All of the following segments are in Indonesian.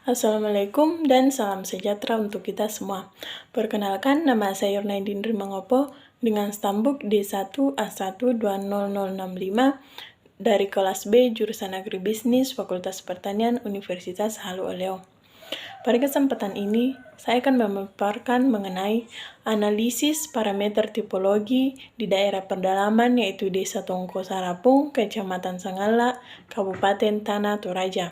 Assalamualaikum dan salam sejahtera untuk kita semua. Perkenalkan, nama saya Yurnaidin Rimangopo dengan stambuk D1A1200065 dari kelas B jurusan Agribisnis Fakultas Pertanian Universitas Halu Oleo. Pada kesempatan ini, saya akan memaparkan mengenai analisis parameter tipologi di daerah pedalaman yaitu Desa Tongko Sarapung, Kecamatan Sangala, Kabupaten Tanah Toraja.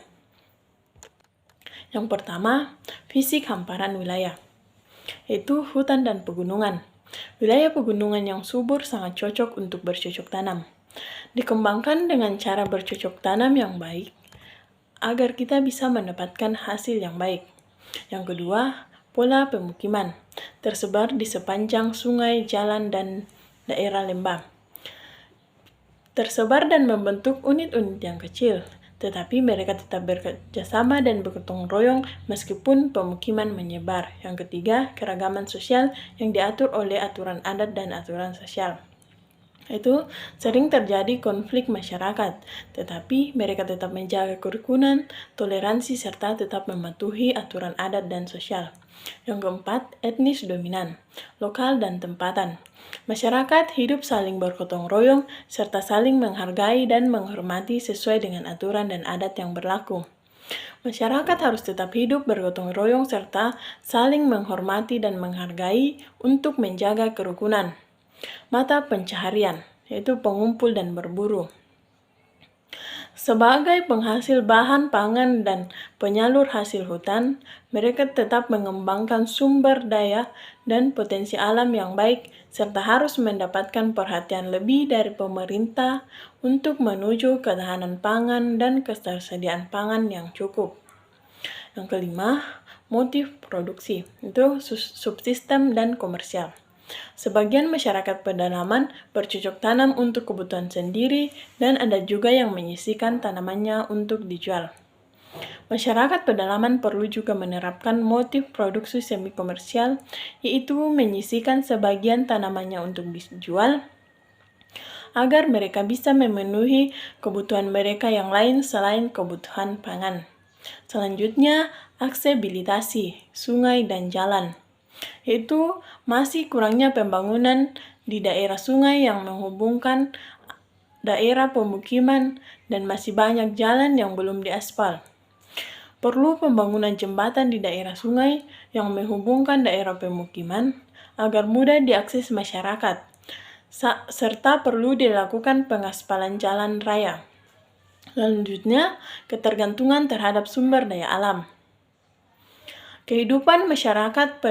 Yang pertama, fisik hamparan wilayah, yaitu hutan dan pegunungan. Wilayah pegunungan yang subur sangat cocok untuk bercocok tanam. Dikembangkan dengan cara bercocok tanam yang baik, agar kita bisa mendapatkan hasil yang baik. Yang kedua, pola pemukiman, tersebar di sepanjang sungai, jalan, dan daerah lembah. Tersebar dan membentuk unit-unit yang kecil, tetapi mereka tetap bekerjasama dan bergotong royong meskipun pemukiman menyebar. Yang ketiga, keragaman sosial yang diatur oleh aturan adat dan aturan sosial. Itu sering terjadi konflik masyarakat, tetapi mereka tetap menjaga kerukunan, toleransi, serta tetap mematuhi aturan adat dan sosial. Yang keempat, etnis dominan, lokal dan tempatan. Masyarakat hidup saling bergotong royong, serta saling menghargai dan menghormati sesuai dengan aturan dan adat yang berlaku. Masyarakat harus tetap hidup bergotong royong serta saling menghormati dan menghargai untuk menjaga kerukunan. Mata pencaharian, yaitu pengumpul dan berburu. Sebagai penghasil bahan pangan dan penyalur hasil hutan, mereka tetap mengembangkan sumber daya dan potensi alam yang baik, serta harus mendapatkan perhatian lebih dari pemerintah untuk menuju ketahanan pangan dan ketersediaan pangan yang cukup. Yang kelima, motif produksi, itu subsistem dan komersial. Sebagian masyarakat pedalaman bercocok tanam untuk kebutuhan sendiri dan ada juga yang menyisihkan tanamannya untuk dijual. Masyarakat pedalaman perlu juga menerapkan motif produksi semi komersial, yaitu menyisihkan sebagian tanamannya untuk dijual agar mereka bisa memenuhi kebutuhan mereka yang lain selain kebutuhan pangan. Selanjutnya, aksesibilitas sungai dan jalan, yaitu masih kurangnya pembangunan di daerah sungai yang menghubungkan daerah pemukiman dan masih banyak jalan yang belum diaspal. Perlu pembangunan jembatan di daerah sungai yang menghubungkan daerah pemukiman agar mudah diakses masyarakat, serta perlu dilakukan pengaspalan jalan raya. Selanjutnya, ketergantungan terhadap sumber daya alam. Kehidupan masyarakat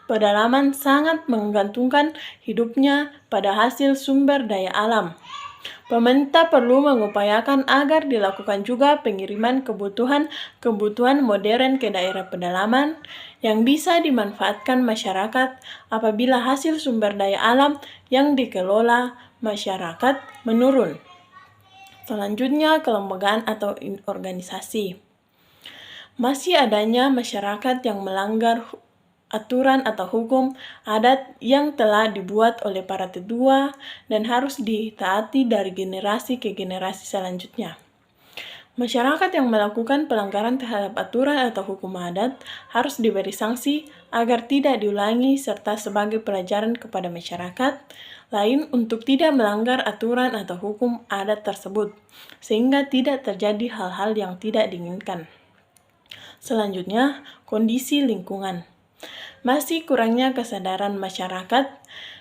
pedalaman sangat menggantungkan hidupnya pada hasil sumber daya alam. Pemerintah perlu mengupayakan agar dilakukan juga pengiriman kebutuhan modern ke daerah pedalaman yang bisa dimanfaatkan masyarakat apabila hasil sumber daya alam yang dikelola masyarakat menurun. Selanjutnya, kelembagaan atau organisasi. Masih adanya masyarakat yang melanggar aturan atau hukum adat yang telah dibuat oleh para tetua dan harus ditaati dari generasi ke generasi selanjutnya. Masyarakat yang melakukan pelanggaran terhadap aturan atau hukum adat harus diberi sanksi agar tidak diulangi serta sebagai pelajaran kepada masyarakat lain untuk tidak melanggar aturan atau hukum adat tersebut, sehingga tidak terjadi hal-hal yang tidak diinginkan. Selanjutnya, kondisi lingkungan. Masih kurangnya kesadaran masyarakat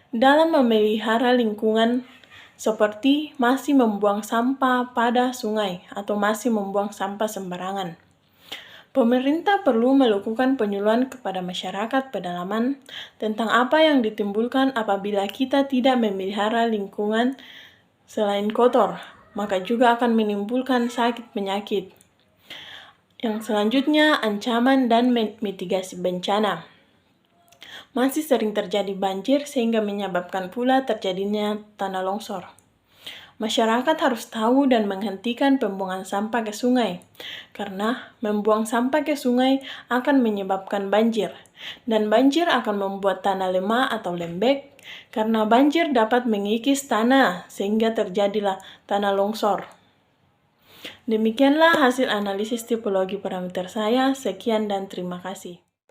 dalam memelihara lingkungan, seperti masih membuang sampah pada sungai atau masih membuang sampah sembarangan. Pemerintah perlu melakukan penyuluhan kepada masyarakat pedalaman tentang apa yang ditimbulkan apabila kita tidak memelihara lingkungan selain kotor, maka juga akan menimbulkan sakit penyakit. Yang selanjutnya, ancaman dan mitigasi bencana. Masih sering terjadi banjir sehingga menyebabkan pula terjadinya tanah longsor. Masyarakat harus tahu dan menghentikan pembuangan sampah ke sungai, karena membuang sampah ke sungai akan menyebabkan banjir, dan banjir akan membuat tanah lemah atau lembek, karena banjir dapat mengikis tanah sehingga terjadilah tanah longsor. Demikianlah hasil analisis tipologi parameter saya. Sekian dan terima kasih.